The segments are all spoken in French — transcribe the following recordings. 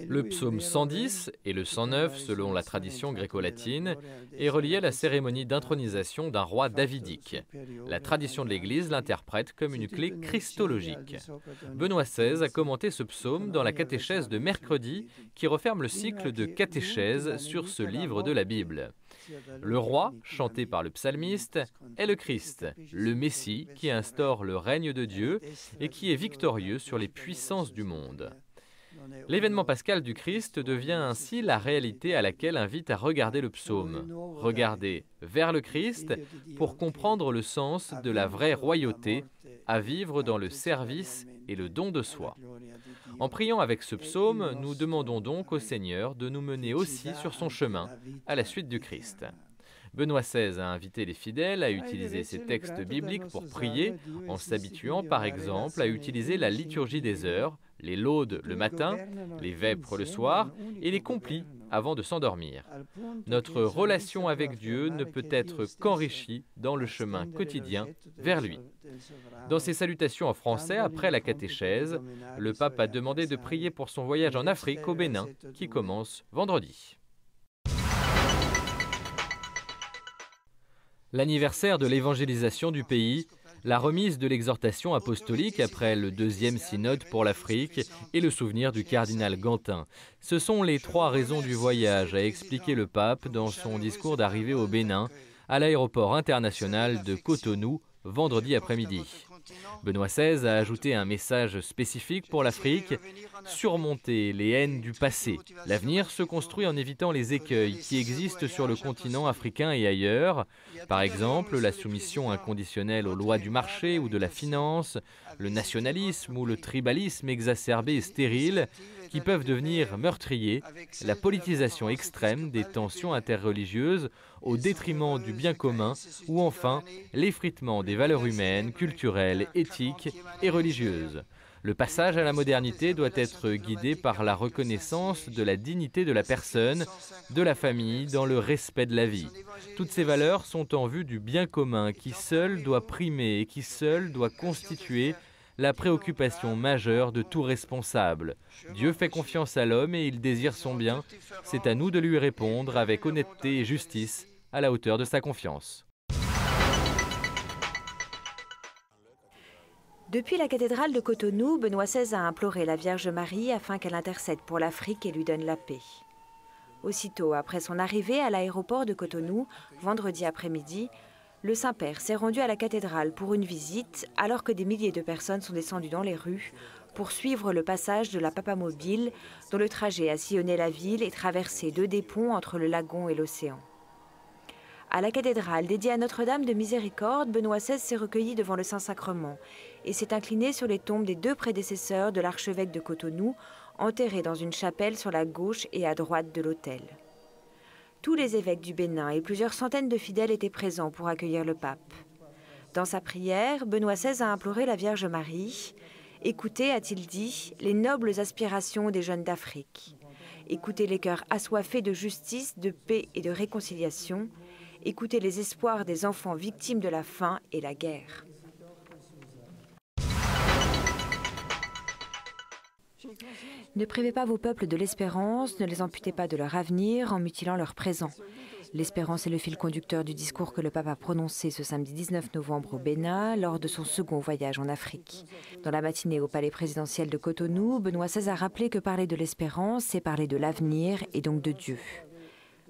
Le psaume 110 et le 109, selon la tradition gréco-latine, est relié à la cérémonie d'intronisation d'un roi davidique. La tradition de l'Église l'interprète comme une clé christologique. Benoît XVI a commenté ce psaume dans la catéchèse de mercredi qui referme le cycle de catéchèse sur ce livre de la Bible. Le roi, chanté par le psalmiste, est le Christ, le Messie qui instaure le règne de Dieu et qui est victorieux sur les puissances du monde. L'événement pascal du Christ devient ainsi la réalité à laquelle invite à regarder le psaume. Regarder vers le Christ pour comprendre le sens de la vraie royauté, à vivre dans le service et le don de soi. En priant avec ce psaume, nous demandons donc au Seigneur de nous mener aussi sur son chemin, à la suite du Christ. Benoît XVI a invité les fidèles à utiliser ces textes bibliques pour prier, en s'habituant par exemple à utiliser la liturgie des heures, les laudes le matin, les vêpres le soir et les complis avant de s'endormir. Notre relation avec Dieu ne peut être qu'enrichie dans le chemin quotidien vers lui. Dans ses salutations en français après la catéchèse, le pape a demandé de prier pour son voyage en Afrique au Bénin qui commence vendredi. L'anniversaire de l'évangélisation du pays, la remise de l'exhortation apostolique après le deuxième synode pour l'Afrique et le souvenir du cardinal Gantin. Ce sont les trois raisons du voyage, a expliqué le pape dans son discours d'arrivée au Bénin, à l'aéroport international de Cotonou, vendredi après-midi. Benoît XVI a ajouté un message spécifique pour l'Afrique, surmonter les haines du passé. L'avenir se construit en évitant les écueils qui existent sur le continent africain et ailleurs, par exemple la soumission inconditionnelle aux lois du marché ou de la finance, le nationalisme ou le tribalisme exacerbé et stérile, qui peuvent devenir meurtriers, la politisation extrême des tensions interreligieuses au détriment du bien commun, ou enfin l'effritement des valeurs humaines, culturelles, éthiques et religieuses. Le passage à la modernité doit être guidé par la reconnaissance de la dignité de la personne, de la famille, dans le respect de la vie. Toutes ces valeurs sont en vue du bien commun qui seul doit primer et qui seul doit constituer la préoccupation majeure de tout responsable. Dieu fait confiance à l'homme et il désire son bien. C'est à nous de lui répondre avec honnêteté et justice, à la hauteur de sa confiance. Depuis la cathédrale de Cotonou, Benoît XVI a imploré la Vierge Marie afin qu'elle intercède pour l'Afrique et lui donne la paix. Aussitôt après son arrivée à l'aéroport de Cotonou, vendredi après-midi, le Saint-Père s'est rendu à la cathédrale pour une visite alors que des milliers de personnes sont descendues dans les rues pour suivre le passage de la Papamobile dont le trajet a sillonné la ville et traversé 2 des ponts entre le lagon et l'océan. À la cathédrale dédiée à Notre-Dame de Miséricorde, Benoît XVI s'est recueilli devant le Saint-Sacrement et s'est incliné sur les tombes des 2 prédécesseurs de l'archevêque de Cotonou, enterrés dans une chapelle sur la gauche et à droite de l'autel. Tous les évêques du Bénin et plusieurs centaines de fidèles étaient présents pour accueillir le pape. Dans sa prière, Benoît XVI a imploré la Vierge Marie « Écoutez, a-t-il dit, les nobles aspirations des jeunes d'Afrique. Écoutez les cœurs assoiffés de justice, de paix et de réconciliation. Écoutez les espoirs des enfants victimes de la faim et la guerre. » Ne privez pas vos peuples de l'espérance, ne les amputez pas de leur avenir en mutilant leur présent. L'espérance est le fil conducteur du discours que le pape a prononcé ce samedi 19 novembre au Bénin lors de son second voyage en Afrique. Dans la matinée au palais présidentiel de Cotonou, Benoît XVI a rappelé que parler de l'espérance, c'est parler de l'avenir et donc de Dieu.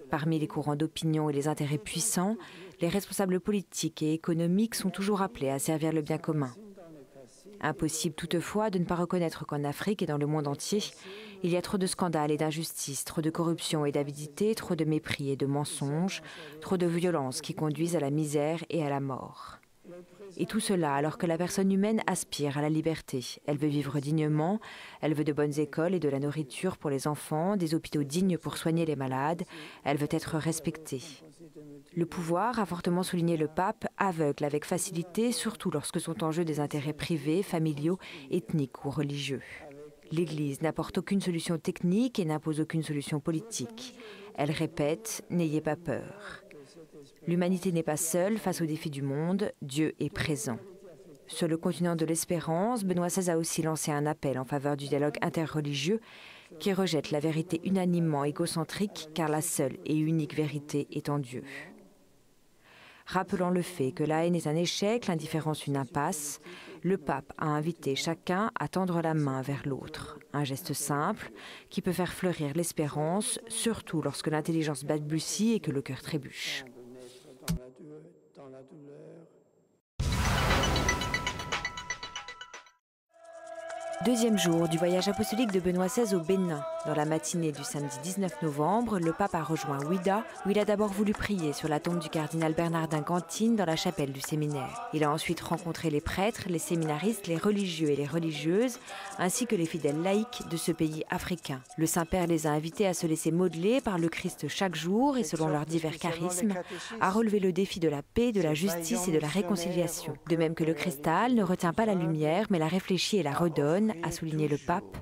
Parmi les courants d'opinion et les intérêts puissants, les responsables politiques et économiques sont toujours appelés à servir le bien commun. Impossible toutefois de ne pas reconnaître qu'en Afrique et dans le monde entier, il y a trop de scandales et d'injustices, trop de corruption et d'avidité, trop de mépris et de mensonges, trop de violences qui conduisent à la misère et à la mort. Et tout cela alors que la personne humaine aspire à la liberté. Elle veut vivre dignement, elle veut de bonnes écoles et de la nourriture pour les enfants, des hôpitaux dignes pour soigner les malades, elle veut être respectée. Le pouvoir, a fortement souligné le pape, aveugle avec facilité, surtout lorsque sont en jeu des intérêts privés, familiaux, ethniques ou religieux. L'Église n'apporte aucune solution technique et n'impose aucune solution politique. Elle répète « N'ayez pas peur ». L'humanité n'est pas seule face aux défis du monde, Dieu est présent. Sur le continent de l'espérance, Benoît XVI a aussi lancé un appel en faveur du dialogue interreligieux qui rejette la vérité unanimement égocentrique car la seule et unique vérité est en Dieu. Rappelant le fait que la haine est un échec, l'indifférence une impasse, le pape a invité chacun à tendre la main vers l'autre. Un geste simple qui peut faire fleurir l'espérance, surtout lorsque l'intelligence balbutie et que le cœur trébuche. Deuxième jour du voyage apostolique de Benoît XVI au Bénin. Dans la matinée du samedi 19 novembre, le pape a rejoint Ouidah, où il a d'abord voulu prier sur la tombe du cardinal Bernardin Cantine dans la chapelle du séminaire. Il a ensuite rencontré les prêtres, les séminaristes, les religieux et les religieuses, ainsi que les fidèles laïcs de ce pays africain. Le Saint-Père les a invités à se laisser modeler par le Christ chaque jour et selon leurs divers charismes, à relever le défi de la paix, de la justice et de la réconciliation. De même que le cristal ne retient pas la lumière, mais la réfléchit et la redonne, a souligné le pape.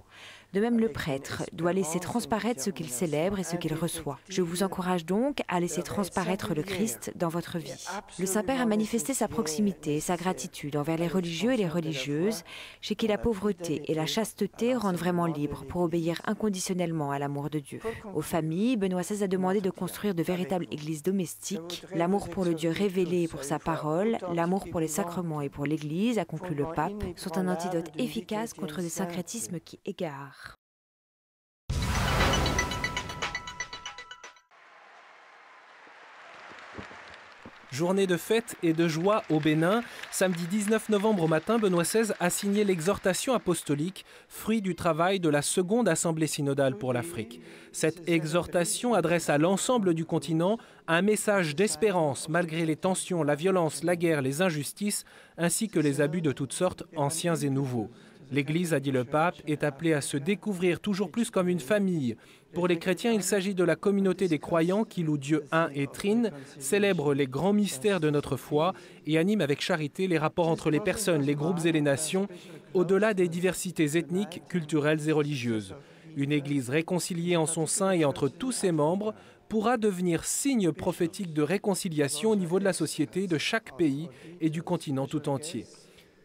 De même, le prêtre doit laisser transparaître ce qu'il célèbre et ce qu'il reçoit. Je vous encourage donc à laisser transparaître le Christ dans votre vie. Le Saint-Père a manifesté sa proximité et sa gratitude envers les religieux et les religieuses, chez qui la pauvreté et la chasteté rendent vraiment libres pour obéir inconditionnellement à l'amour de Dieu. Aux familles, Benoît XVI a demandé de construire de véritables églises domestiques. L'amour pour le Dieu révélé et pour sa parole, l'amour pour les sacrements et pour l'Église, a conclu le pape, sont un antidote efficace contre des syncrétismes qui égarent. Journée de fête et de joie au Bénin. Samedi 19 novembre au matin, Benoît XVI a signé l'exhortation apostolique, fruit du travail de la seconde Assemblée synodale pour l'Afrique. Cette exhortation adresse à l'ensemble du continent un message d'espérance malgré les tensions, la violence, la guerre, les injustices, ainsi que les abus de toutes sortes, anciens et nouveaux. L'Église, a dit le pape, est appelée à se découvrir toujours plus comme une famille. Pour les chrétiens, il s'agit de la communauté des croyants qui loue Dieu un et trine, célèbre les grands mystères de notre foi et anime avec charité les rapports entre les personnes, les groupes et les nations, au-delà des diversités ethniques, culturelles et religieuses. Une Église réconciliée en son sein et entre tous ses membres pourra devenir signe prophétique de réconciliation au niveau de la société de chaque pays et du continent tout entier.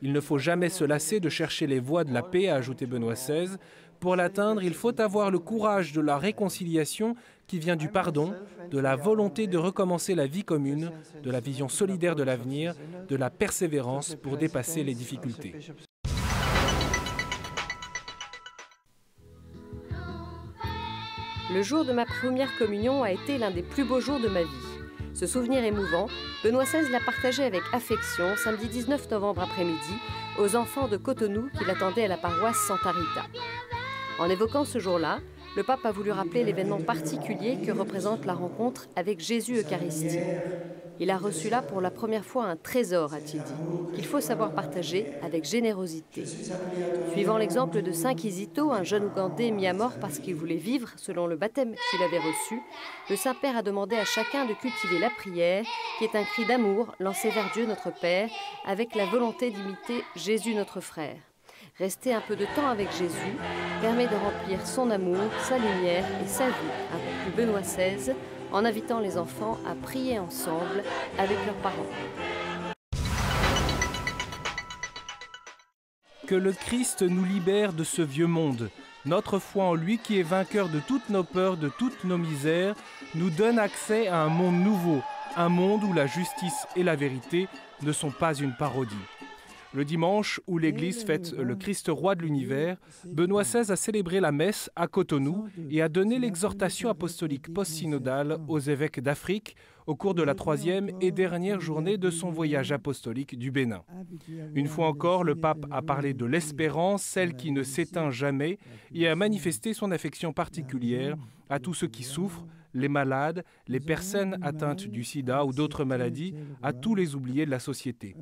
Il ne faut jamais se lasser de chercher les voies de la paix, a ajouté Benoît XVI. Pour l'atteindre, il faut avoir le courage de la réconciliation qui vient du pardon, de la volonté de recommencer la vie commune, de la vision solidaire de l'avenir, de la persévérance pour dépasser les difficultés. Le jour de ma première communion a été l'un des plus beaux jours de ma vie. Ce souvenir émouvant, Benoît XVI l'a partagé avec affection samedi 19 novembre après-midi aux enfants de Cotonou qui l'attendaient à la paroisse Santa Rita. En évoquant ce jour-là, le pape a voulu rappeler l'événement particulier que représente la rencontre avec Jésus Eucharistie. Il a reçu là pour la première fois un trésor, a-t-il dit, qu'il faut savoir partager avec générosité. Suivant l'exemple de Saint Kizito, un jeune Ougandais mis à mort parce qu'il voulait vivre selon le baptême qu'il avait reçu, le Saint-Père a demandé à chacun de cultiver la prière, qui est un cri d'amour lancé vers Dieu notre Père, avec la volonté d'imiter Jésus notre frère. Rester un peu de temps avec Jésus permet de remplir son amour, sa lumière et sa vie, a conclu Benoît XVI, en invitant les enfants à prier ensemble avec leurs parents. Que le Christ nous libère de ce vieux monde. Notre foi en lui, qui est vainqueur de toutes nos peurs, de toutes nos misères, nous donne accès à un monde nouveau, un monde où la justice et la vérité ne sont pas une parodie. Le dimanche, où l'Église fête le Christ roi de l'univers, Benoît XVI a célébré la messe à Cotonou et a donné l'exhortation apostolique post-synodale aux évêques d'Afrique au cours de la 3e et dernière journée de son voyage apostolique du Bénin. Une fois encore, le pape a parlé de l'espérance, celle qui ne s'éteint jamais, et a manifesté son affection particulière à tous ceux qui souffrent, les malades, les personnes atteintes du sida ou d'autres maladies, à tous les oubliés de la société.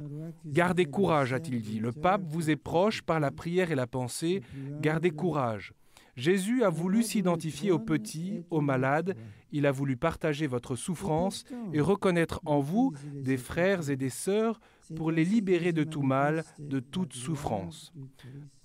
Gardez courage, a-t-il dit. Le pape vous est proche par la prière et la pensée. Gardez courage. Jésus a voulu s'identifier aux petits, aux malades. Il a voulu partager votre souffrance et reconnaître en vous des frères et des sœurs pour les libérer de tout mal, de toute souffrance.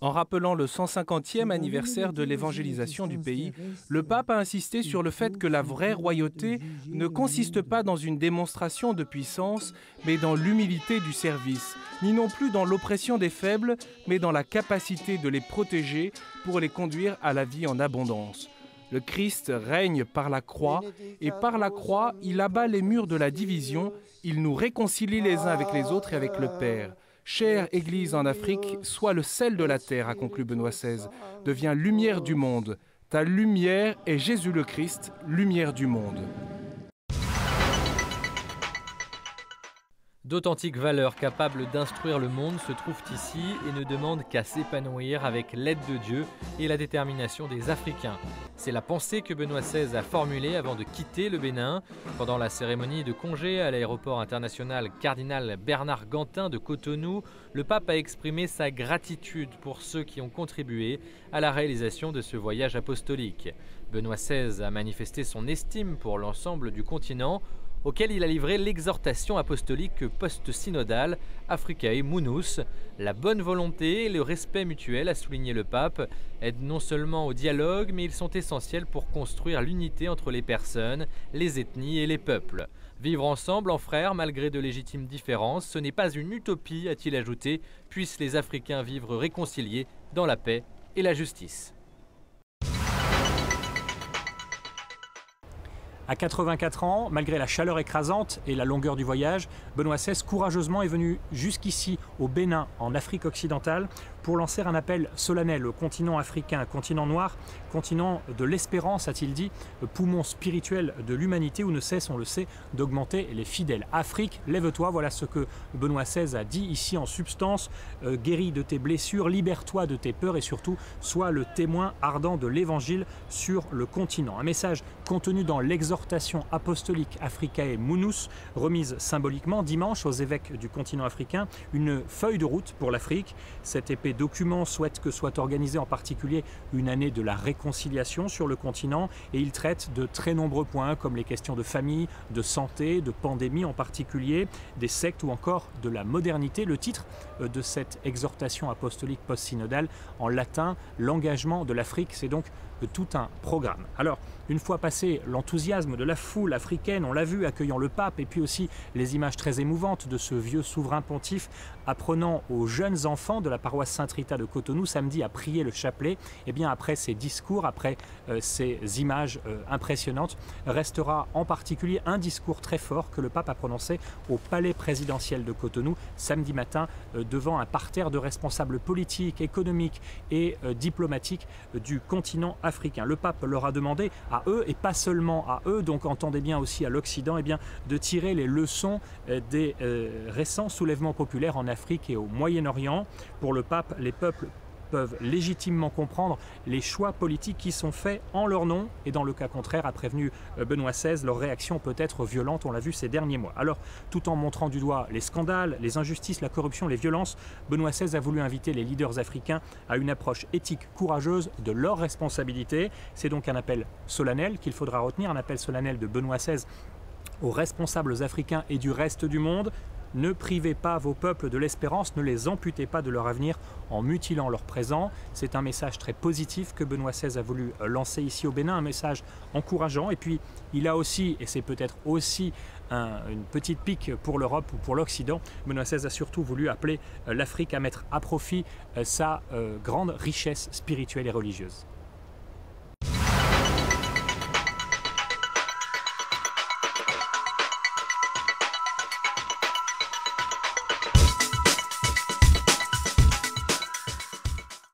En rappelant le 150e anniversaire de l'évangélisation du pays, le pape a insisté sur le fait que la vraie royauté ne consiste pas dans une démonstration de puissance, mais dans l'humilité du service, ni non plus dans l'oppression des faibles, mais dans la capacité de les protéger pour les conduire à la vie en abondance. Le Christ règne par la croix, et par la croix, il abat les murs de la division, il nous réconcilie les uns avec les autres et avec le Père. Chère Église en Afrique, sois le sel de la terre, a conclu Benoît XVI. Deviens lumière du monde. Ta lumière est Jésus le Christ, lumière du monde. D'authentiques valeurs capables d'instruire le monde se trouvent ici et ne demandent qu'à s'épanouir avec l'aide de Dieu et la détermination des Africains. C'est la pensée que Benoît XVI a formulée avant de quitter le Bénin. Pendant la cérémonie de congé à l'aéroport international Cardinal Bernard Gantin de Cotonou, le pape a exprimé sa gratitude pour ceux qui ont contribué à la réalisation de ce voyage apostolique. Benoît XVI a manifesté son estime pour l'ensemble du continent, auquel il a livré l'exhortation apostolique post-synodale Africae Munus. La bonne volonté et le respect mutuel, a souligné le pape, aident non seulement au dialogue, mais ils sont essentiels pour construire l'unité entre les personnes, les ethnies et les peuples. Vivre ensemble en frères malgré de légitimes différences, ce n'est pas une utopie, a-t-il ajouté, puissent les Africains vivre réconciliés dans la paix et la justice. À 84 ans, malgré la chaleur écrasante et la longueur du voyage, Benoît XVI courageusement est venu jusqu'ici au Bénin, en Afrique occidentale, pour lancer un appel solennel au continent africain, un continent noir, continent de l'espérance, a-t-il dit, poumon spirituel de l'humanité où ne cesse, on le sait, d'augmenter les fidèles. Afrique, lève-toi, voilà ce que Benoît XVI a dit ici en substance, guéris de tes blessures, libère-toi de tes peurs et surtout, sois le témoin ardent de l'évangile sur le continent. Un message contenu dans l'exhortation apostolique Africae Munus, remise symboliquement dimanche aux évêques du continent africain, une feuille de route pour l'Afrique. Cet épais document souhaite que soit organisée en particulier une année de la réconciliation sur le continent et il traite de très nombreux points comme les questions de famille, de santé, de pandémie en particulier, des sectes ou encore de la modernité. Le titre de cette exhortation apostolique post-synodale en latin, l'engagement de l'Afrique, c'est donc tout un programme. Alors, une fois passé l'enthousiasme de la foule africaine, on l'a vu, accueillant le pape, et puis aussi les images très émouvantes de ce vieux souverain pontife apprenant aux jeunes enfants de la paroisse Sainte-Rita de Cotonou samedi à prier le chapelet, et bien après ces discours, après ces images impressionnantes, restera en particulier un discours très fort que le pape a prononcé au palais présidentiel de Cotonou samedi matin devant un parterre de responsables politiques, économiques et diplomatiques du continent africain. Le pape leur a demandé à eux, et pas seulement à eux, donc entendez bien aussi à l'Occident, eh bien, de tirer les leçons des récents soulèvements populaires en Afrique et au Moyen-Orient. Pour le pape, les peuples peuvent légitimement comprendre les choix politiques qui sont faits en leur nom et dans le cas contraire, a prévenu Benoît XVI, leur réaction peut être violente, on l'a vu ces derniers mois. Alors, tout en montrant du doigt les scandales, les injustices, la corruption, les violences, Benoît XVI a voulu inviter les leaders africains à une approche éthique courageuse de leurs responsabilités. C'est donc un appel solennel qu'il faudra retenir, un appel solennel de Benoît XVI aux responsables africains et du reste du monde. Ne privez pas vos peuples de l'espérance, ne les amputez pas de leur avenir en mutilant leur présent. C'est un message très positif que Benoît XVI a voulu lancer ici au Bénin, un message encourageant. Et puis, il a aussi, et c'est peut-être aussi une petite pique pour l'Europe ou pour l'Occident, Benoît XVI a surtout voulu appeler l'Afrique à mettre à profit sa grande richesse spirituelle et religieuse.